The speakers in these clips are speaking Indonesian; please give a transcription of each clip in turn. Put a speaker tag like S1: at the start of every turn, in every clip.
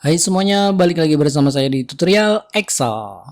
S1: Hai semuanya, balik lagi bersama saya di tutorial Excel.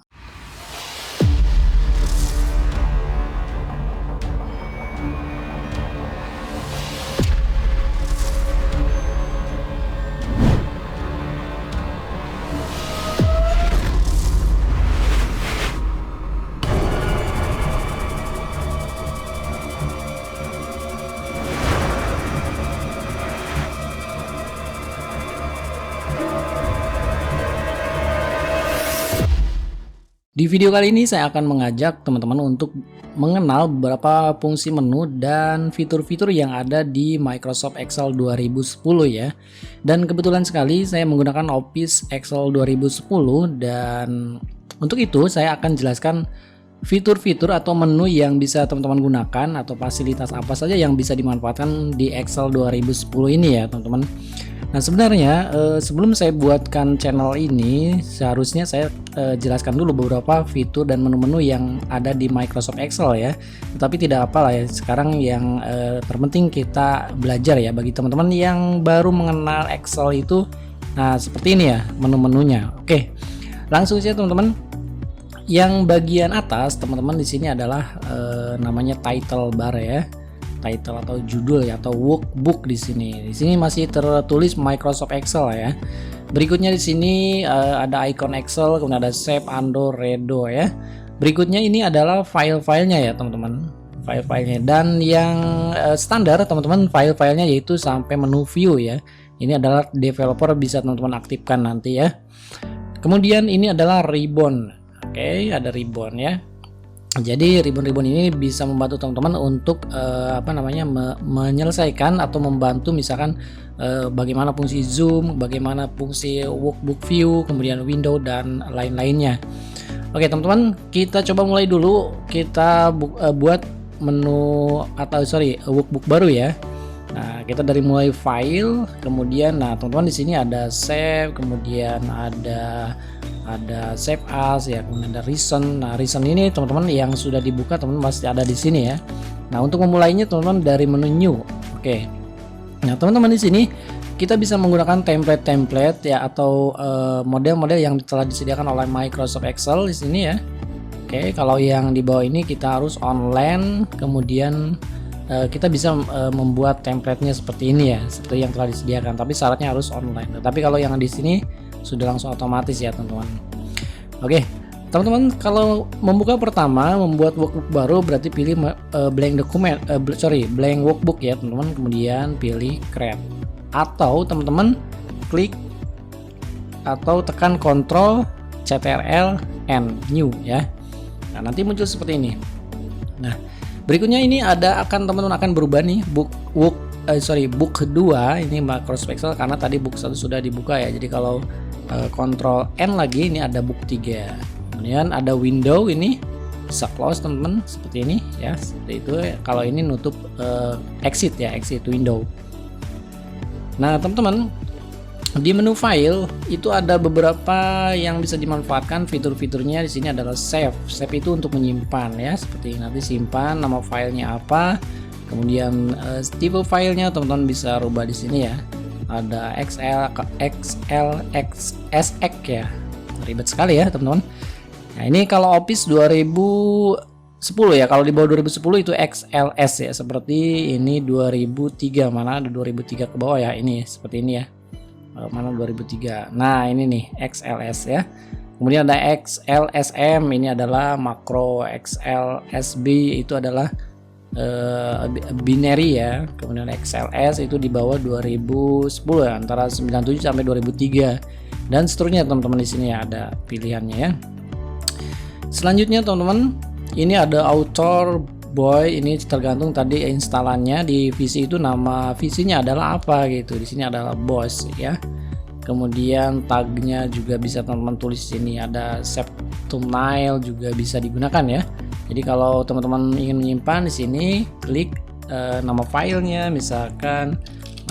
S1: Di video kali ini saya akan mengajak teman-teman untuk mengenal beberapa fungsi menu dan fitur-fitur yang ada di Microsoft Excel 2010 ya. Dan kebetulan sekali saya menggunakan Office Excel 2010 dan untuk itu saya akan jelaskan fitur-fitur atau menu yang bisa teman-teman gunakan atau fasilitas apa saja yang bisa dimanfaatkan di Excel 2010 ini ya teman-teman. Nah sebenarnya sebelum saya buatkan channel ini seharusnya saya jelaskan dulu beberapa fitur dan menu-menu yang ada di Microsoft Excel ya. Tetapi tidak apa lah ya, sekarang yang terpenting kita belajar ya bagi teman-teman yang baru mengenal Excel itu. Nah seperti ini ya menu-menunya. Oke, langsung saja teman-teman. Yang bagian atas teman-teman di sini adalah namanya title bar ya. Title atau judul ya atau workbook di sini. Di sini masih tertulis Microsoft Excel ya. Berikutnya di sini ada icon Excel, kemudian ada Save, Undo, Redo ya. Berikutnya ini adalah file-filenya ya teman-teman. File-filenya dan yang standar teman-teman file-filenya yaitu sampai menu view ya. Ini adalah developer bisa teman-teman aktifkan nanti ya. Kemudian ini adalah ribbon. Oke, ada ribbon ya. Jadi ribbon-ribbon ini bisa membantu teman-teman untuk menyelesaikan atau membantu misalkan bagaimana fungsi zoom, bagaimana fungsi workbook view, kemudian window dan lain-lainnya. Oke teman-teman, kita coba mulai dulu. Kita buat menu workbook baru ya. Nah kita dari mulai file, kemudian teman-teman di sini ada save, kemudian ada save as ya, kemudian ada recent. Nah recent ini teman-teman yang sudah dibuka teman-teman masih ada di sini ya. Nah untuk memulainya teman-teman dari menu new. Oke. Nah teman-teman di sini kita bisa menggunakan template ya atau model-model yang telah disediakan oleh Microsoft Excel di sini ya. Oke, kalau yang di bawah ini kita harus online, kemudian kita bisa membuat template-nya seperti ini ya, seperti yang telah disediakan. Tapi syaratnya harus online. Tapi kalau yang di sini sudah langsung otomatis ya teman-teman. Oke teman-teman, kalau membuka pertama membuat workbook baru berarti pilih blank workbook ya teman-teman, kemudian pilih create atau teman-teman klik atau tekan Ctrl Ctrl N new ya. Nah nanti muncul seperti ini. Nah berikutnya ini teman-teman akan berubah nih book 2 ini Microsoft Excel karena tadi book 1 sudah dibuka ya. Jadi kalau Ctrl N lagi ini ada book 3. Kemudian ada window, ini bisa close teman-teman seperti ini ya, seperti itu. Kalau ini nutup exit ya, exit window. Nah teman-teman di menu file itu ada beberapa yang bisa dimanfaatkan fitur-fiturnya. Di sini adalah save. Save itu untuk menyimpan ya, seperti nanti simpan nama filenya apa. Kemudian tipe filenya teman-teman bisa rubah di sini ya. Ada XLSX ya, ribet sekali ya teman-teman. Nah ini kalau Office 2010 ya, kalau di bawah 2010 itu XLS ya, seperti ini 2003, mana ada 2003 ke bawah ya, ini seperti ini ya, mana 2003. Nah ini nih XLS ya. Kemudian ada XLSM, ini adalah makro. XLSB itu adalah binary ya. Kemudian XLS itu di bawah 2010 ya, antara 97 sampai 2003 dan seterusnya teman-teman. Di sini ya ada pilihannya ya. Selanjutnya teman-teman ini ada author boy, ini tergantung tadi instalannya di VC itu nama VC-nya adalah apa gitu. Di sini adalah boss ya. Kemudian tagnya juga bisa teman-teman tulis di sini, ada save thumbnail juga bisa digunakan ya. Jadi kalau teman-teman ingin menyimpan di sini klik nama filenya, misalkan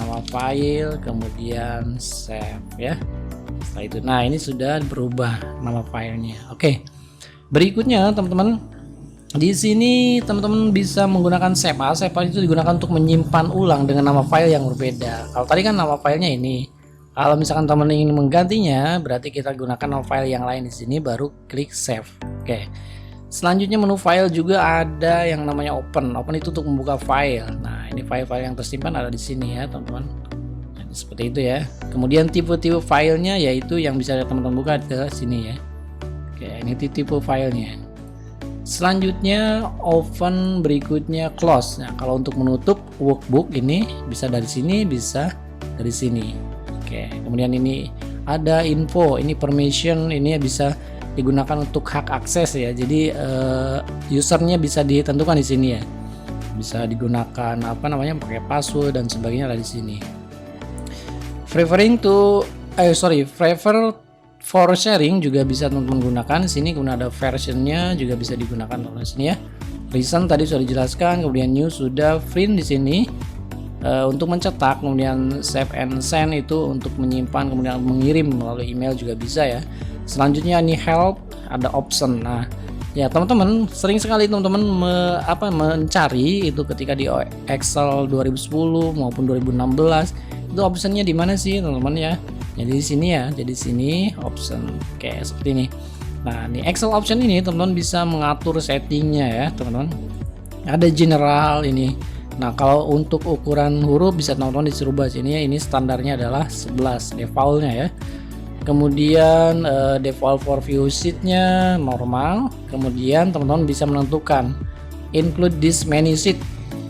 S1: nama file, kemudian save ya. Setelah itu, nah ini sudah berubah nama filenya. Oke. Berikutnya teman-teman di sini teman-teman bisa menggunakan save as. Save as itu digunakan untuk menyimpan ulang dengan nama file yang berbeda. Kalau tadi kan nama filenya ini, Kalau misalkan teman ingin menggantinya, berarti kita gunakan file yang lain di sini, baru klik save. Oke. Selanjutnya menu file juga ada yang namanya open. Open itu untuk membuka file. Nah, ini file-file yang tersimpan ada di sini ya, teman-teman. Nah, seperti itu ya. Kemudian tipe-tipe filenya yaitu yang bisa teman-teman buka ke sini ya. Oke, ini tipe filenya. Selanjutnya open, berikutnya close. Nah, kalau untuk menutup workbook ini bisa dari sini, bisa dari sini. Oke, kemudian ini ada info, ini permission, ini bisa digunakan untuk hak akses ya. Jadi usernya bisa ditentukan di sini ya. Bisa digunakan pakai password dan sebagainya ada di sini. Prefer for sharing juga bisa teman-teman gunakan. Di sini kemudian ada versionnya juga bisa digunakan di sini ya. Recent tadi sudah dijelaskan, kemudian new sudah, print di sini untuk mencetak, kemudian save and send itu untuk menyimpan, kemudian mengirim melalui email juga bisa ya. Selanjutnya ini help, ada option. Nah, ya teman-teman sering sekali teman-teman mencari itu ketika di Excel 2010 maupun 2016 itu optionnya di mana sih teman-teman ya? Jadi di sini ya, jadi sini option kayak seperti ini. Nah, di Excel option ini teman-teman bisa mengatur settingnya ya teman-teman. Ada general ini. Nah, kalau untuk ukuran huruf bisa teman-teman disuruh rubah sini ya. Ini standarnya adalah 11 defaultnya ya. Kemudian default for view sheet-nya normal. Kemudian teman-teman bisa menentukan include this many sheet,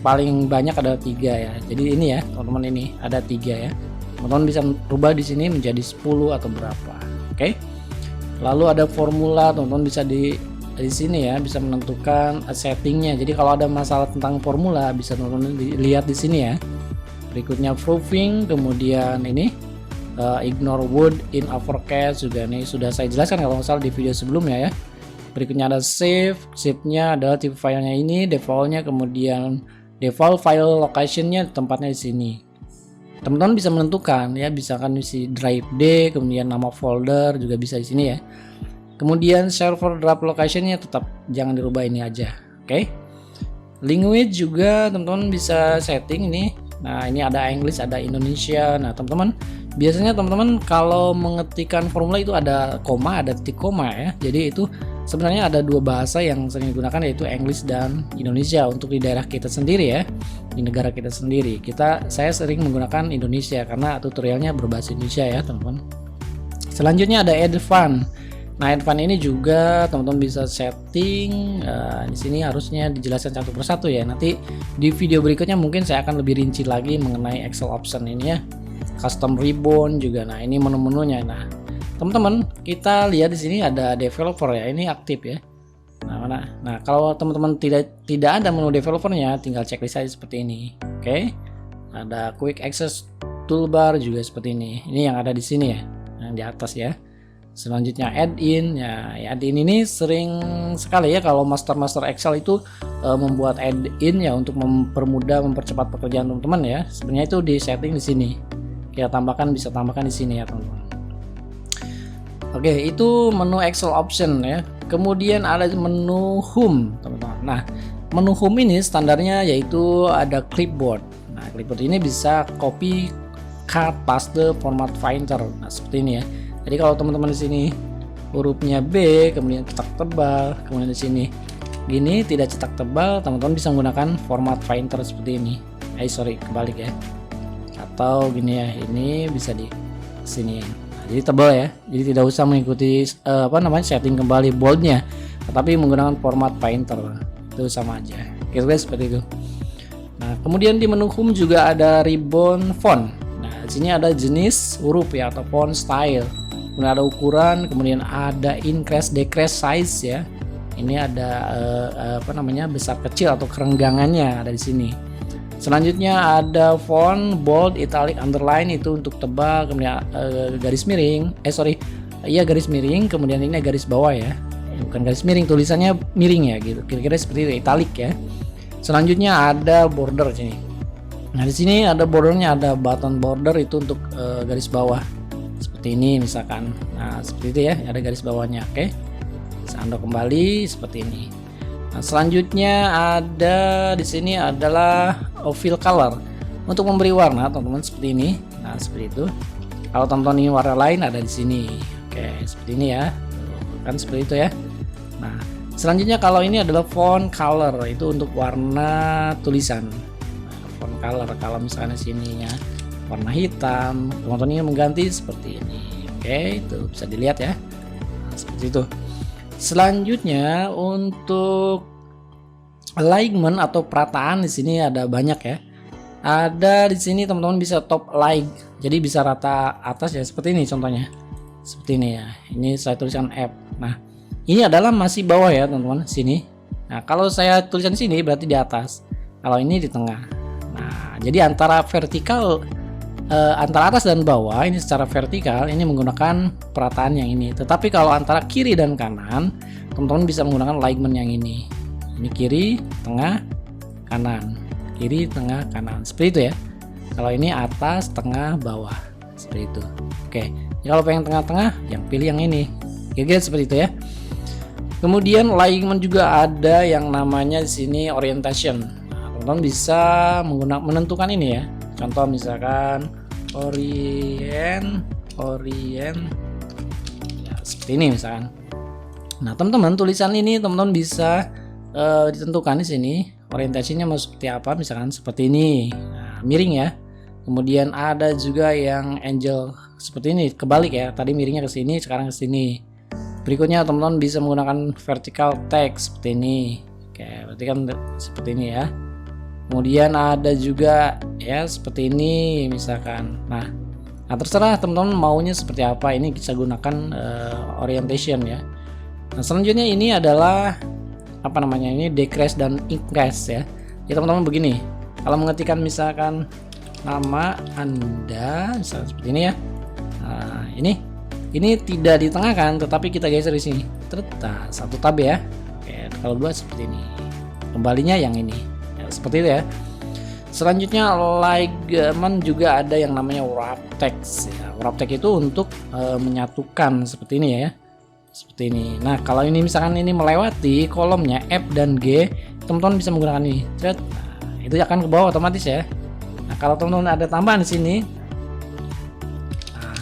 S1: paling banyak ada 3 ya. Jadi ini ya teman-teman, ini ada 3 ya. Teman-teman bisa berubah di sini menjadi 10 atau berapa. Oke. Lalu ada formula, teman-teman bisa di sini ya, bisa menentukan settingnya. Jadi kalau ada masalah tentang formula bisa teman-teman lihat di sini ya. Berikutnya proofing, kemudian ini ignore word in uppercase juga nih sudah saya jelaskan kalau nggak salah di video sebelumnya ya. Berikutnya ada save, save-nya adalah tipe filenya ini, defaultnya, kemudian default file location-nya tempatnya di sini. Teman-teman bisa menentukan ya, bisa kan isi drive D, kemudian nama folder juga bisa di sini ya. Kemudian server drive location-nya tetap jangan dirubah, ini aja. Oke. Language juga teman-teman bisa setting ini. Nah, ini ada English, ada Indonesia. Nah, teman-teman biasanya teman-teman kalau mengetikkan formula itu ada koma, ada titik koma ya. Jadi itu sebenarnya ada 2 bahasa yang sering digunakan, yaitu English dan Indonesia untuk di daerah kita sendiri ya, di negara kita sendiri. Saya sering menggunakan Indonesia karena tutorialnya berbahasa Indonesia ya teman-teman. Selanjutnya ada advance. Nah, advance ini juga teman-teman bisa setting. Di sini harusnya dijelaskan satu persatu ya. Nanti di video berikutnya mungkin saya akan lebih rinci lagi mengenai Excel option ini ya. Custom ribbon juga. Nah, ini menu-menunya. Nah, teman-teman kita lihat di sini ada developer ya. Ini aktif ya. Nah, mana? Nah, kalau teman-teman tidak ada menu developernya, tinggal checklist saja seperti ini. Oke. Ada quick access toolbar juga seperti ini. Ini yang ada di sini ya. Yang di atas ya. Selanjutnya add-in ya, add-in ini sering sekali ya kalau master Excel itu membuat add-in ya untuk mempercepat pekerjaan teman-teman ya. Sebenarnya itu di setting di sini. Kita bisa tambahkan di sini ya teman-teman. Oke, itu menu Excel option ya. Kemudian ada menu home teman-teman. Nah, menu home ini standarnya yaitu ada clipboard. Nah, clipboard ini bisa copy, cut, paste, format finder. Nah, seperti ini ya. Jadi kalau teman-teman di sini hurufnya B, kemudian cetak tebal, kemudian di sini gini tidak cetak tebal, teman-teman bisa menggunakan format finder seperti ini. Kebalik ya. Atau gini ya, ini bisa di sini. Nah, jadi tebal ya. Jadi tidak usah mengikuti setting kembali boldnya, tetapi menggunakan format finder. Itu sama aja. Kira-kira seperti itu. Nah, kemudian di menu home juga ada ribbon font. Nah, di sini ada jenis huruf ya atau font style. Kemudian ada ukuran, kemudian ada increase decrease size ya. Ini ada besar kecil atau kerenggangannya ada di sini. Selanjutnya ada font bold, italic, underline itu untuk tebal, kemudian garis miring. Garis miring, kemudian ini garis bawah ya. Bukan garis miring, tulisannya miring ya gitu. Kira-kira seperti itu, italic ya. Selanjutnya ada border sini. Nah, di sini ada bordernya, ada button border itu untuk garis bawah. Seperti ini misalkan. Nah, seperti itu ya, ada garis bawahnya. Oke. Anda kembali seperti ini. Nah, selanjutnya ada di sini adalah fill color untuk memberi warna teman-teman seperti ini. Nah, seperti itu. Kalau teman-teman ingin warna lain ada di sini. Oke, seperti ini ya. Kan seperti itu ya. Nah, selanjutnya kalau ini adalah font color, itu untuk warna tulisan. Nah, font color kalau misalnya sininya warna hitam, teman-teman ingin mengganti seperti ini. Oke, itu bisa dilihat ya. Nah, seperti itu. Selanjutnya untuk alignment atau perataan di sini ada banyak ya. Ada di sini teman-teman bisa top like, jadi bisa rata atas ya, seperti ini contohnya, seperti ini ya. Ini saya tuliskan F. Nah, ini adalah masih bawah ya teman-teman, sini. Nah, kalau saya tulisan sini berarti di atas, kalau ini di tengah. Nah, jadi antara vertikal, antara atas dan bawah ini secara vertikal ini menggunakan perataan yang ini. Tetapi kalau antara kiri dan kanan, teman-teman bisa menggunakan alignment yang ini. Ini kiri, tengah, kanan. Kiri, tengah, kanan, seperti itu ya. Kalau ini atas, tengah, bawah, seperti itu. Oke, kalau pengen tengah-tengah, yang pilih yang ini. Kira-kira seperti itu ya. Kemudian alignment juga ada yang namanya di sini orientation. Nah, teman-teman bisa menentukan ini ya. Contoh misalkan orient, ya, seperti ini misalkan. Nah, teman-teman tulisan ini teman-teman bisa ditentukan di sini. Orientasinya mau seperti apa, misalkan seperti ini. Nah, miring ya. Kemudian ada juga yang angel seperti ini, kebalik ya. Tadi miringnya ke sini, sekarang ke sini. Berikutnya teman-teman bisa menggunakan vertical text seperti ini. Oke, berarti kan seperti ini ya. Kemudian ada juga ya seperti ini misalkan. Nah, terserah teman-teman maunya seperti apa. Ini bisa gunakan orientation ya. Nah, selanjutnya ini adalah apa namanya, ini decrease dan increase ya. Jadi teman-teman begini, kalau mengetikkan misalkan nama Anda misalkan seperti ini ya. Nah, ini tidak ditengahkan, tetapi kita geser di sini. Ternyata satu tab ya. Oke, kalau dua seperti ini. Kembalinya yang ini. Ya, seperti itu ya. Selanjutnya alignment juga ada yang namanya wrap text ya. Wrap text itu untuk menyatukan seperti ini ya. Seperti ini. Nah, kalau ini misalkan ini melewati kolomnya F dan G, teman-teman bisa menggunakan ini. Nah, itu akan ke bawah otomatis ya. Nah, kalau teman-teman ada tambahan di sini, nah,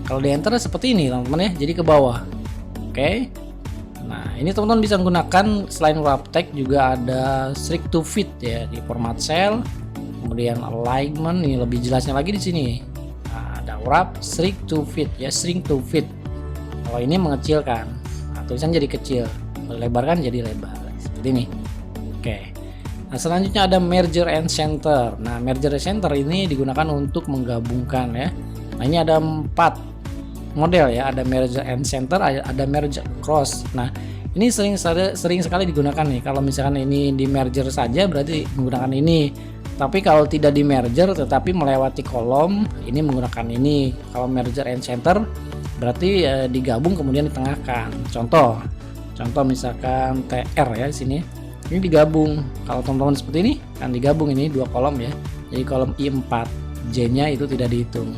S1: kalau di enter seperti ini teman-teman ya, jadi ke bawah. Oke. Nah, ini teman-teman bisa menggunakan selain wrap text juga ada shrink to fit ya di format cell. Kemudian alignment, ini lebih jelasnya lagi di sini. Nah, ada wrap, shrink to fit ya, shrink to fit. Kalau ini mengecilkan, nah, tulisan jadi kecil, melebarkan jadi lebar, seperti ini. Oke. Nah, selanjutnya ada merger and center. Nah, merger and center ini digunakan untuk menggabungkan ya. Nah, ini ada 4 model ya, ada merger and center, ada merge cross. Nah, ini sering sekali digunakan nih. Kalau misalkan ini di merger saja berarti menggunakan ini. Tapi kalau tidak di merger tetapi melewati kolom, ini menggunakan ini. Kalau merger and center berarti digabung kemudian ditengahkan. Contoh misalkan TR ya di sini. Ini digabung. Kalau teman-teman seperti ini kan digabung, ini 2 kolom ya. Jadi kolom I4, J-nya itu tidak dihitung.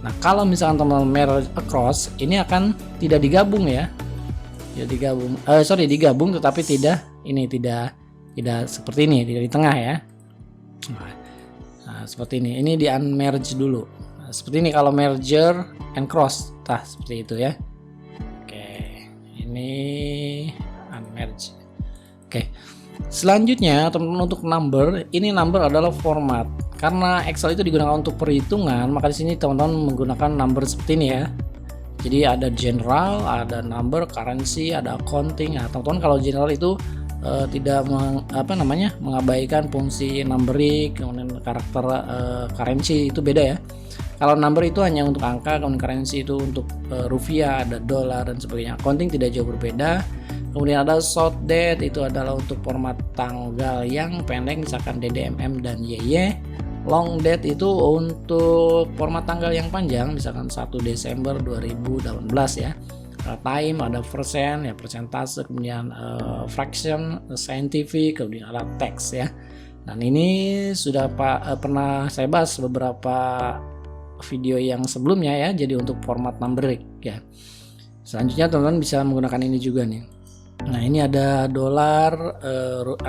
S1: Nah, kalau misalkan teman-teman merge across, ini akan tidak digabung ya. Ya digabung. Digabung tetapi tidak seperti ini, tidak di tengah ya. Nah, seperti ini. Ini di unmerge dulu. Nah, seperti ini kalau merger and cross. Nah, seperti itu ya. Oke. Ini unmerge. Oke. Selanjutnya, teman-teman, untuk number, ini number adalah format. Karena Excel itu digunakan untuk perhitungan, maka di sini teman-teman menggunakan number seperti ini ya. Jadi ada general, ada number, currency, ada accounting. Nah, teman-teman kalau general itu tidak mengabaikan fungsi numbering, kemudian karakter currency itu beda ya. Kalau number itu hanya untuk angka, kemudian currency itu untuk rupiah, ada dolar dan sebagainya. Accounting tidak jauh berbeda. Kemudian ada short date, itu adalah untuk format tanggal yang pendek, misalkan DDMM dan YY. Long date itu untuk format tanggal yang panjang, misalkan 1 Desember 2018 ya. Time ada persen ya, persentase, kemudian fraction, scientific, kemudian ada teks ya. Dan ini sudah pernah saya bahas beberapa video yang sebelumnya ya, jadi untuk format numbering ya. Selanjutnya teman-teman bisa menggunakan ini juga nih. Nah ini ada dolar,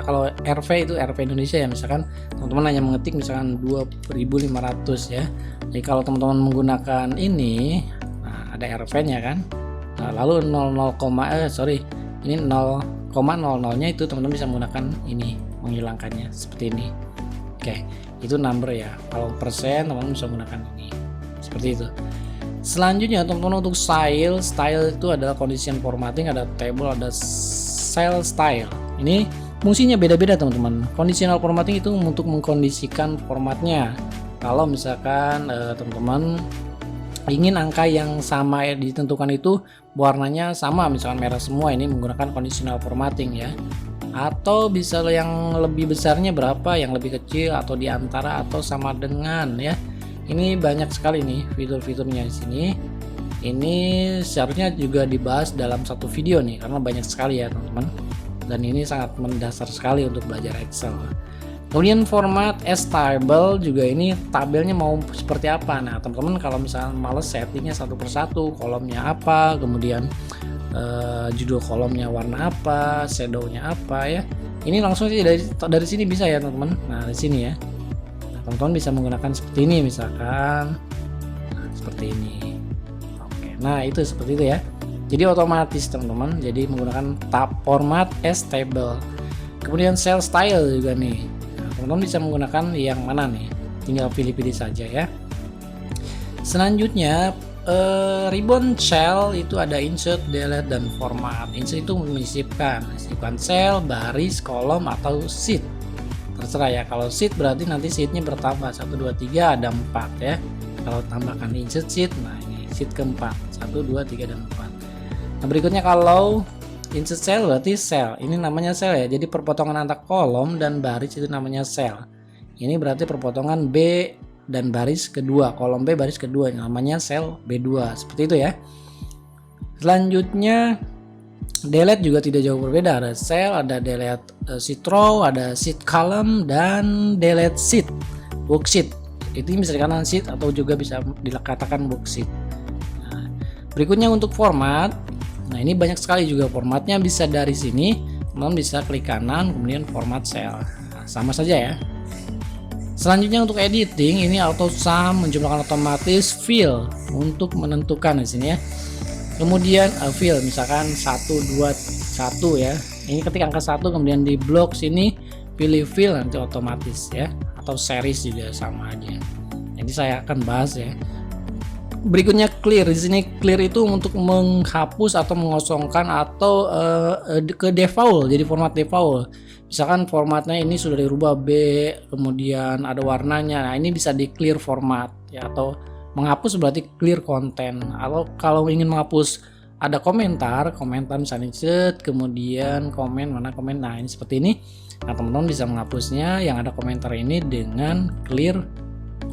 S1: kalau RV itu RV Indonesia ya, misalkan teman-teman hanya mengetik misalkan 2.500 ya. Jadi kalau teman-teman menggunakan ini, nah ada RV-nya kan. Nah, lalu 0,00 nya itu teman-teman bisa menggunakan ini, menghilangkannya seperti ini. Oke, itu number ya. Kalau persen teman-teman bisa menggunakan ini. Seperti itu. Selanjutnya teman-teman untuk style itu adalah condition formatting, ada table, ada cell style. Ini fungsinya beda-beda teman-teman. Conditional formatting itu untuk mengkondisikan formatnya. Kalau misalkan teman-teman ingin angka yang sama ditentukan itu warnanya sama, misalkan merah semua, ini menggunakan conditional formatting ya. Atau bisa yang lebih besarnya berapa, yang lebih kecil, atau diantara, atau sama dengan ya. Ini banyak sekali nih fitur-fiturnya di sini. Ini seharusnya juga dibahas dalam satu video nih, karena banyak sekali ya teman-teman. Dan ini sangat mendasar sekali untuk belajar Excel. Kemudian format as table juga, ini tabelnya mau seperti apa. Nah teman-teman kalau misalnya males settingnya satu persatu, kolomnya apa, kemudian judul kolomnya warna apa, shadownya apa ya. Ini langsung sih dari sini bisa ya teman-teman. Nah di sini ya. Teman-teman bisa menggunakan seperti ini misalkan, seperti ini. Oke, nah itu seperti itu ya. Jadi otomatis teman-teman, jadi menggunakan tab format as table. Kemudian cell style juga nih. Nah, teman-teman bisa menggunakan yang mana nih? Tinggal pilih-pilih saja ya. Selanjutnya ribbon cell itu ada insert, delete, dan format. Insert itu menyisipkan cell, baris, kolom, atau sheet. Terserah ya, kalau sheet berarti nanti sheetnya bertambah 1, 2, 3 ada 4 ya. Kalau tambahkan insert sheet, nah ini sheet keempat 1, 2, 3 dan 4. Nah berikutnya kalau insert cell berarti cell, ini namanya cell ya. Jadi perpotongan antara kolom dan baris itu namanya cell. Ini berarti perpotongan B dan baris kedua, kolom B baris kedua, namanya cell B2, seperti itu ya. Selanjutnya delete juga tidak jauh berbeda, ada cell, ada delete sheet row, ada sheet column, dan delete sheet worksheet. Itu bisa dikatakan sheet atau juga bisa dikatakan worksheet. Nah, berikutnya untuk format. Nah ini banyak sekali juga formatnya, bisa dari sini teman bisa klik kanan kemudian format cell. Nah, sama saja ya. Selanjutnya untuk editing, ini auto sum, menjumlahkan otomatis, fill untuk menentukan di sini ya. Kemudian fill misalkan 1, 2, 1 ya. Ini ketik angka 1 kemudian di blok sini pilih fill, nanti otomatis ya. Atau series juga sama aja. Jadi saya akan bahas ya. Berikutnya clear. Di sini clear itu untuk menghapus atau mengosongkan atau ke default, jadi format default. Misalkan formatnya ini sudah dirubah B, kemudian ada warnanya. Nah, ini bisa di clear format ya, atau menghapus berarti clear content. Kalau ingin menghapus ada komentar misalnya set, kemudian komen, mana komen. Nah, ini seperti ini. Nah, teman-teman bisa menghapusnya yang ada komentar ini dengan clear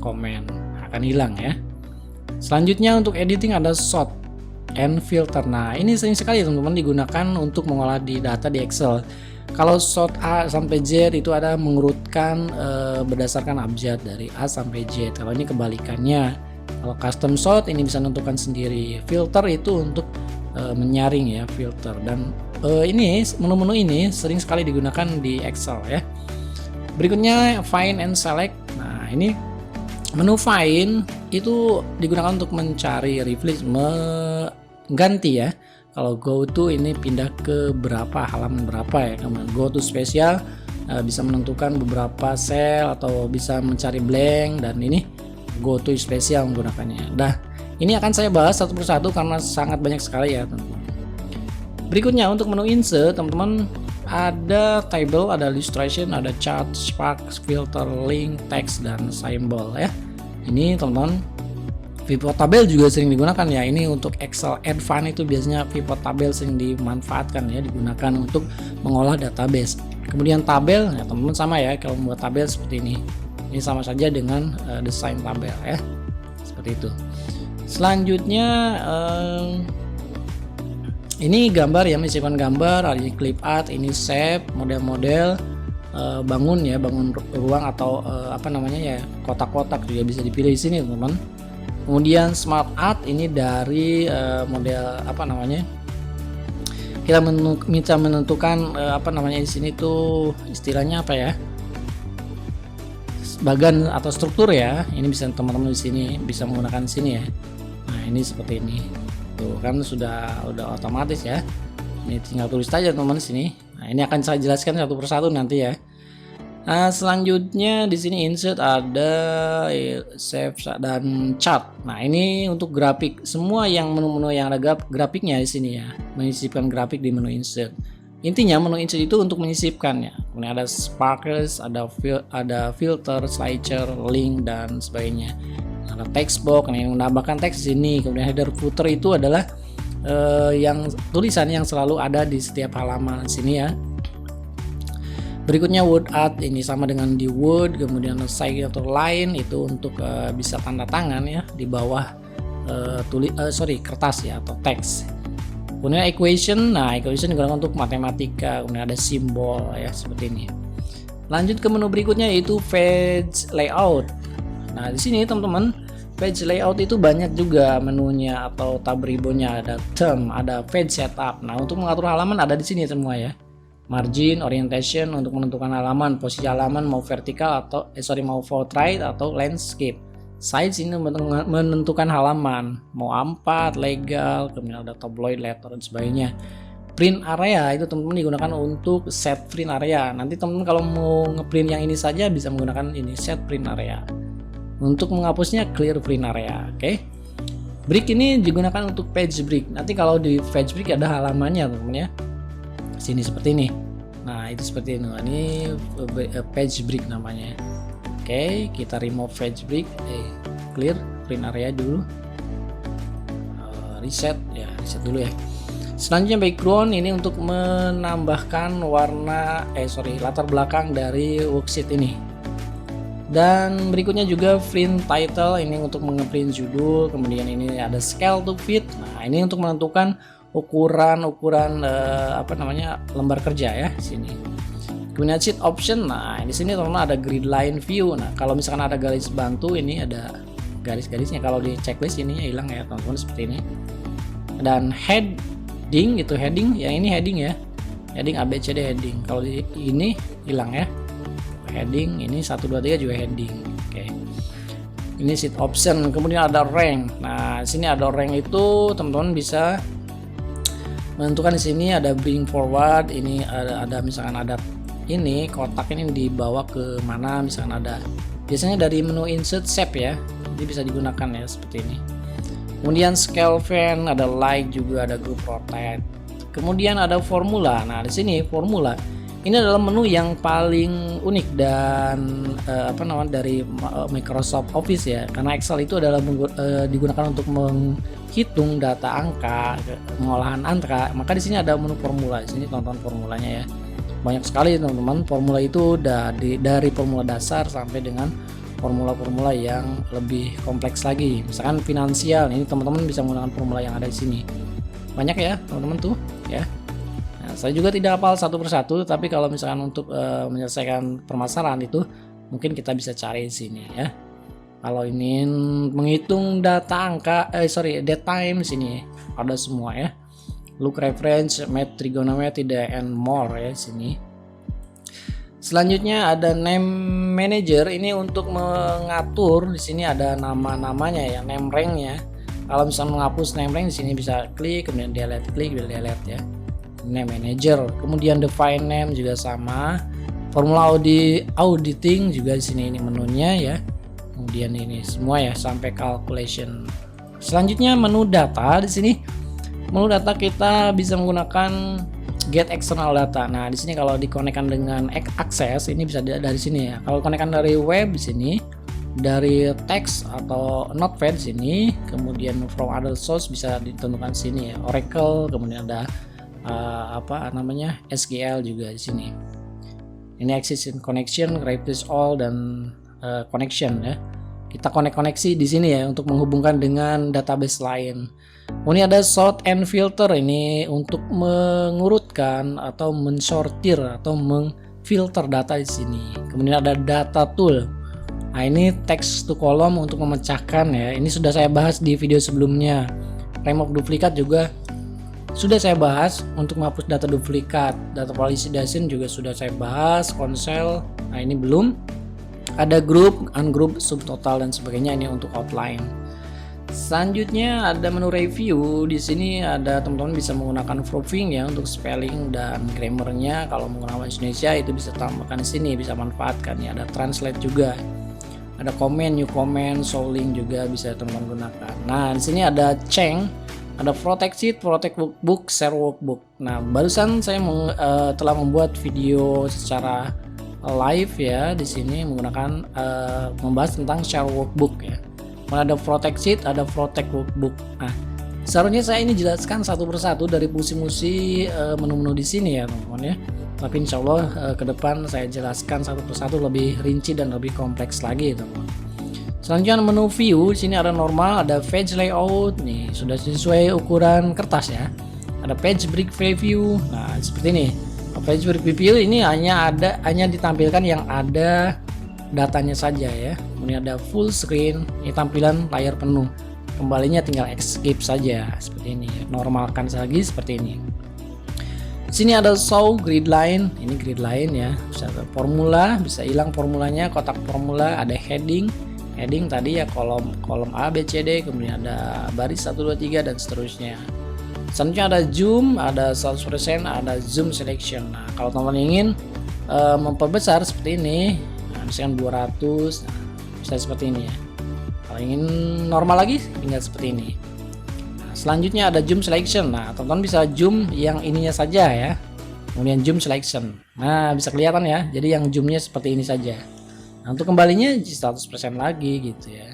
S1: comment. Akan hilang ya. Selanjutnya untuk editing ada sort and filter. Nah, ini sering sekali teman-teman digunakan untuk mengolah di data di Excel. Kalau sort A sampai Z itu ada mengurutkan berdasarkan abjad dari A sampai Z. Kalau ini kebalikannya. Kalau custom sort ini bisa menentukan sendiri. Filter itu untuk menyaring ya, filter. Dan ini menu-menu ini sering sekali digunakan di Excel ya. Berikutnya find and select. Nah, ini menu find itu digunakan untuk mencari, replace, mengganti ya. Kalau go to ini pindah ke berapa, halaman berapa ya. Kemudian go to spesial bisa menentukan beberapa sel atau bisa mencari blank, dan ini go to spesial menggunakannya. Nah, ini akan saya bahas satu persatu karena sangat banyak sekali ya teman-teman. Berikutnya untuk menu insert teman-teman ada table, ada illustration, ada chart, spark, filter, link, text, dan symbol ya. Ini teman-teman pivot table juga sering digunakan ya. Ini untuk Excel Advanced itu biasanya pivot table sering dimanfaatkan ya, digunakan untuk mengolah database. Kemudian tabel ya teman-teman sama ya, kalau membuat tabel seperti ini. Ini sama saja dengan desain tabel ya. Seperti itu. Selanjutnya ini gambar ya, menyisipkan gambar, ada clip art, ini shape, model-model, bangun ruang atau apa namanya ya, kotak-kotak juga bisa dipilih di sini teman-teman. Kemudian smart art ini dari model apa namanya, kita bisa menentukan apa namanya di sini tuh istilahnya apa ya, bagan atau struktur ya. Ini bisa teman-teman di sini bisa menggunakan sini ya. Nah ini seperti ini tuh kan sudah otomatis ya. Ini tinggal tulis saja teman-teman di sini. Nah ini akan saya jelaskan satu persatu nanti ya. Nah selanjutnya di sini insert ada save dan chart. Nah ini untuk grafik, semua yang menu-menu yang ada grafiknya di sini ya, menyisipkan grafik di menu insert. Intinya menu insert itu untuk menyisipkan ya. Kemudian ada sparkles, ada filter, slicer, link dan sebagainya. Ada text box, nah yang menambahkan teks di sini. Kemudian header footer itu adalah yang tulisan yang selalu ada di setiap halaman sini ya. Berikutnya word art, ini sama dengan di Word. Kemudian sign atau line itu untuk bisa tanda tangan ya di bawah kertas ya atau teks. Kemudian equation, nah equation digunakan untuk matematika. Kemudian ada simbol ya seperti ini. Lanjut ke menu berikutnya yaitu page layout. Nah di sini teman-teman, page layout itu banyak juga menunya atau tab ribbonnya. Ada theme, ada page setup. Nah untuk mengatur halaman ada di sini semua ya. Margin, orientation untuk menentukan halaman, posisi halaman mau vertikal atau mau portrait atau landscape. Size ini menentukan halaman, mau A4, legal, kemudian ada tabloid, letter dan sebagainya. Print area itu teman-teman digunakan untuk set print area. Nanti teman-teman kalau mau ngeprint yang ini saja bisa menggunakan ini set print area. Untuk menghapusnya clear print area, oke. Break ini digunakan untuk page break. Nanti kalau di page break ada halamannya teman-teman ya. Sini seperti ini. Nah itu seperti ini. Ini page break namanya. Oke, kita remove page break, clear print area dulu, reset dulu ya. Selanjutnya background ini untuk menambahkan warna latar belakang dari worksheet ini. Dan berikutnya juga print title, ini untuk ngeprint judul. Kemudian ini ada scale to fit. Nah ini untuk menentukan ukuran lembar kerja ya sini. Kemudian sheet option, nah di sini teman-teman ada grid line view. Nah kalau misalkan ada garis bantu, ini ada garis-garisnya. Kalau di checklist ini hilang ya teman-teman seperti ini. Dan heading itu heading, yang ini heading ya, heading ABCD heading. Kalau di ini hilang ya, heading ini 1 2 3 juga heading. Oke. Ini sheet option. Kemudian ada rank. Nah di sini ada rank itu teman-teman bisa menentukan. Di sini ada bring forward, ini ada misalkan ada ini kotak ini dibawa ke mana, misalkan ada biasanya dari menu insert shape ya, ini bisa digunakan ya seperti ini. Kemudian scale fan, ada like juga, ada group rotate. Kemudian ada formula. Nah di sini formula ini adalah menu yang paling unik dan dari Microsoft Office ya, karena Excel itu adalah digunakan untuk menghitung data angka, pengolahan angka. Maka di sini ada menu formula. Di sini tonton formulanya ya. Banyak sekali teman-teman, formula itu dari formula dasar sampai dengan formula-formula yang lebih kompleks lagi. Misalkan finansial, ini teman-teman bisa menggunakan formula yang ada di sini. Banyak ya teman-teman tuh ya. Nah, saya juga tidak hafal satu persatu, tapi kalau misalkan untuk menyelesaikan permasalahan itu mungkin kita bisa cari di sini ya. Kalau ini menghitung data angka, date time sini ada semua ya. Look reference, math, trigonometry, and more ya sini. Selanjutnya ada name manager, ini untuk mengatur. Di sini ada nama-namanya ya, name rank-nya. Kalau misalnya menghapus name rank di sini bisa klik, kemudian delete, klik, delete ya. Name manager. Kemudian define name juga sama. Formula auditing juga di sini ini menunya ya. Kemudian ini semua ya sampai calculation. Selanjutnya menu data di sini. Menu data kita bisa menggunakan get external data. Nah, di sini kalau dikonekkan dengan akses ini bisa dari sini ya. Kalau konekkan dari web di sini, dari teks atau notepad di sini, kemudian from other source bisa ditentukan sini ya. Oracle, kemudian ada SQL juga di sini. Ini existing connection, replace all dan connection ya. Kita koneksi di sini ya untuk menghubungkan dengan database lain. Ini ada sort and filter, ini untuk mengurutkan atau mensortir atau memfilter data di sini. Kemudian ada data tool. Nah, ini text to column untuk memecahkan ya. Ini sudah saya bahas di video sebelumnya. Remove duplikat juga sudah saya bahas. Untuk menghapus data duplikat, data validation juga sudah saya bahas. Konsel, nah ini belum. Ada grup, ungroup, subtotal dan sebagainya, ini untuk outline. Selanjutnya ada menu review. Di sini ada teman-teman bisa menggunakan proofing ya untuk spelling dan grammarnya. Kalau menggunakan bahasa Indonesia itu bisa tambahkan di sini, bisa manfaatkan ya. Ada translate juga. Ada comment, new comment, showing juga bisa teman-teman gunakan. Nah, di sini ada change, ada protect sheet, protect workbook, share workbook. Nah, barusan saya telah membuat video secara live ya di sini menggunakan membahas tentang share workbook ya. Ada protect sheet, ada protect workbook. Nah, seharusnya saya ini jelaskan satu persatu dari fungsi-fungsi menu-menu di sini ya teman-teman ya. Tapi insya Allah ke depan saya jelaskan satu persatu lebih rinci dan lebih kompleks lagi teman-teman. Selanjutnya menu view, di sini ada normal, ada page layout, nih sudah sesuai ukuran kertas ya. Ada page break preview, nah seperti ini. Page break preview ini hanya ditampilkan yang ada datanya saja ya. Kemudian ada full screen, ini tampilan layar penuh. Kembalinya tinggal escape saja seperti ini. Normalkan lagi seperti ini. Sini ada show grid line, ini grid line ya. Bisa formula, bisa hilang formulanya, kotak formula, ada heading tadi ya kolom A, B, C, D, kemudian ada baris 1, 2, 3 dan seterusnya. Selanjutnya ada zoom, ada 100%, ada zoom selection. Nah, kalau teman-teman ingin memperbesar seperti ini, nah, misalkan 200, nah, bisa seperti ini ya. Kalau ingin normal lagi, tinggal seperti ini. Selanjutnya ada zoom selection. Nah, teman-teman bisa zoom yang ininya saja ya. Kemudian zoom selection. Nah, bisa kelihatan ya. Jadi yang zoomnya seperti ini saja. Nah, untuk kembalinya 100% lagi gitu ya.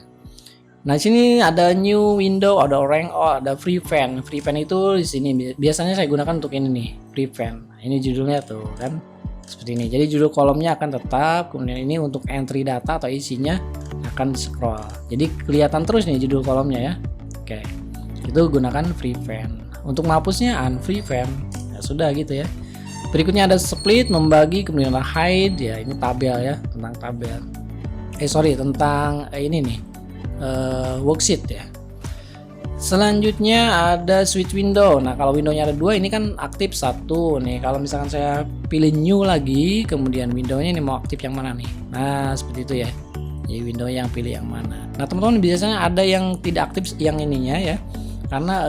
S1: Nah, sini ada new window, ada rank, ada free fan. Free fan itu di sini biasanya saya gunakan untuk ini nih, free fan. Nah, ini judulnya tuh kan seperti ini. Jadi judul kolomnya akan tetap. Kemudian ini untuk entry data atau isinya akan scroll. Jadi kelihatan terus nih judul kolomnya ya. Oke. Itu gunakan free fan. Untuk menghapusnya unfree fan. Ya sudah gitu ya. Berikutnya ada split, membagi, kemudian ada hide ya, ini tabel ya, tentang tabel. Tentang ini nih worksheet ya. Selanjutnya ada switch window. Nah, kalau windownya ada dua, ini kan aktif satu nih. Kalau misalkan saya pilih new lagi, kemudian windownya ini mau aktif yang mana nih? Nah, seperti itu ya. Jadi window yang pilih yang mana. Nah, teman-teman biasanya ada yang tidak aktif yang ininya ya. Karena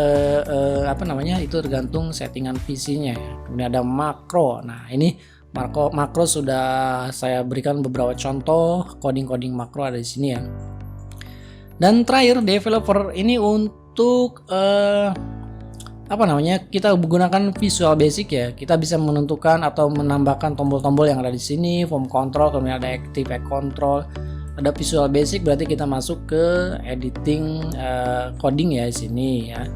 S1: itu tergantung settingan PC-nya ya. Kemudian ada makro. Nah, ini makro sudah saya berikan beberapa contoh coding makro ada di sini ya. Dan terakhir developer ini untuk kita menggunakan Visual Basic ya. Kita bisa menentukan atau menambahkan tombol-tombol yang ada di sini, form control, kemudian ada active control. Ada Visual Basic berarti kita masuk ke editing coding ya di sini ya.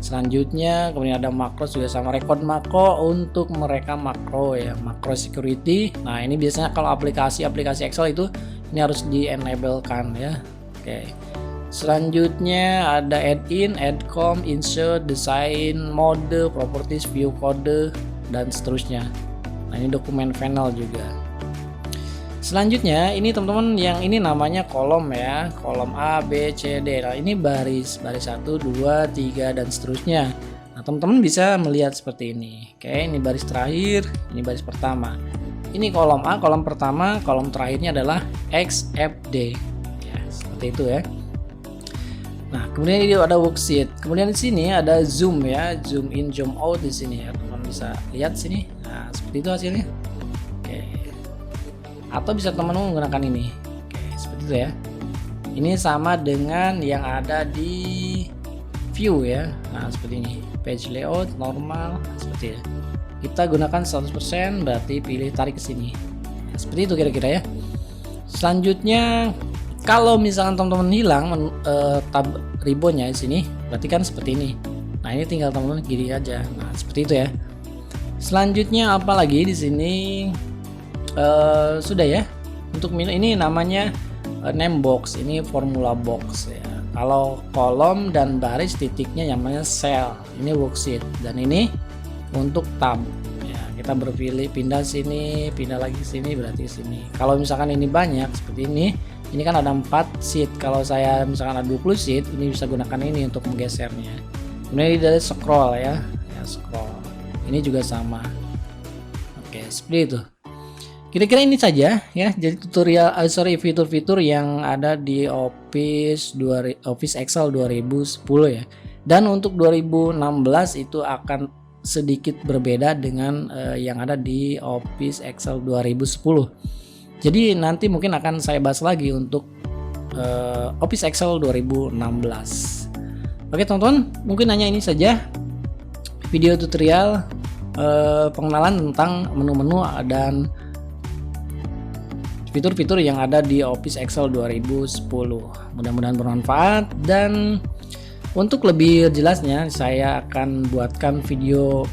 S1: Selanjutnya kemudian ada makro juga sama record makro untuk merekam makro ya, makro security. Nah, ini biasanya kalau aplikasi Excel itu ini harus di enable kan ya. Oke. Selanjutnya ada add-in, add-com, insert, design, mode, properties, view code dan seterusnya. Nah, ini dokumen panel juga. Selanjutnya ini teman-teman yang ini namanya kolom ya, kolom A, B, C, D. Nah, ini baris 1, 2, 3 dan seterusnya. Nah, teman-teman bisa melihat seperti ini. Oke, ini baris terakhir, ini baris pertama. Ini kolom A, kolom pertama, kolom terakhirnya adalah XFD. Ya, seperti itu ya. Nah, kemudian ini ada worksheet. Kemudian di sini ada zoom ya, zoom in, zoom out di sini ya. Teman-teman bisa lihat sini. Nah, seperti itu hasilnya. Atau bisa teman-teman menggunakan ini. Oke, seperti itu ya. Ini sama dengan yang ada di view ya. Nah, seperti ini. Page layout normal seperti ya. Kita gunakan 100% berarti pilih tarik ke sini. Nah, seperti itu kira-kira ya. Selanjutnya kalau misalkan teman-teman hilang tab ribbonnya di sini, berarti kan seperti ini. Nah, ini tinggal teman-teman kiri aja. Nah, seperti itu ya. Selanjutnya apa lagi di sini? Sudah ya. Untuk ini namanya name box, ini formula box ya. Kalau kolom dan baris titiknya namanya cell, ini worksheet. Dan ini untuk tab ya. Kita berpilih pindah sini, pindah lagi ke sini, berarti sini. Kalau misalkan ini banyak seperti ini kan ada 4 sheet. Kalau saya misalkan ada 20 sheet, ini bisa gunakan ini untuk menggesernya. Kemudian ini dari scroll ya. kita scroll. Ini juga sama. Oke, seperti itu. Kira-kira ini saja ya. Jadi tutorial, fitur-fitur yang ada di Office Excel 2010 ya. Dan untuk 2016 itu akan sedikit berbeda dengan yang ada di Office Excel 2010. Jadi nanti mungkin akan saya bahas lagi untuk Office Excel 2016. Oke teman-teman, mungkin hanya ini saja video tutorial pengenalan tentang menu-menu dan fitur-fitur yang ada di Office Excel 2010. Mudah-mudahan bermanfaat, dan untuk lebih jelasnya saya akan buatkan video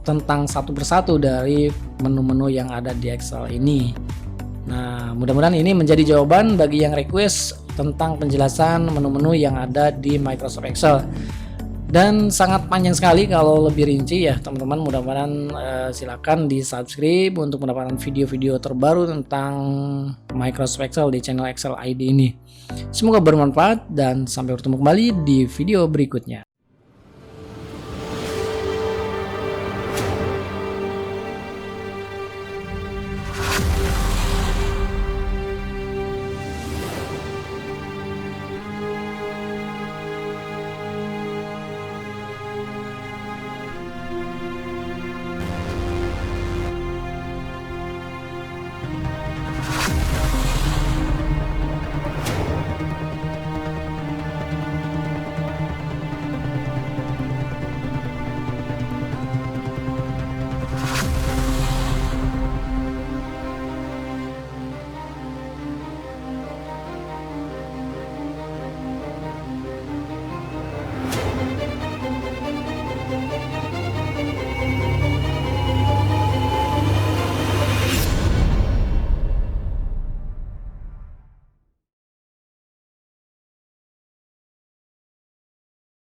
S1: tentang satu persatu dari menu-menu yang ada di Excel ini. Nah, mudah-mudahan ini menjadi jawaban bagi yang request tentang penjelasan menu-menu yang ada di Microsoft Excel. Dan sangat panjang sekali kalau lebih rinci ya teman-teman. Mudah-mudahan silakan di subscribe untuk mendapatkan video-video terbaru tentang Microsoft Excel di channel Excel ID ini. Semoga bermanfaat dan sampai bertemu kembali di video berikutnya.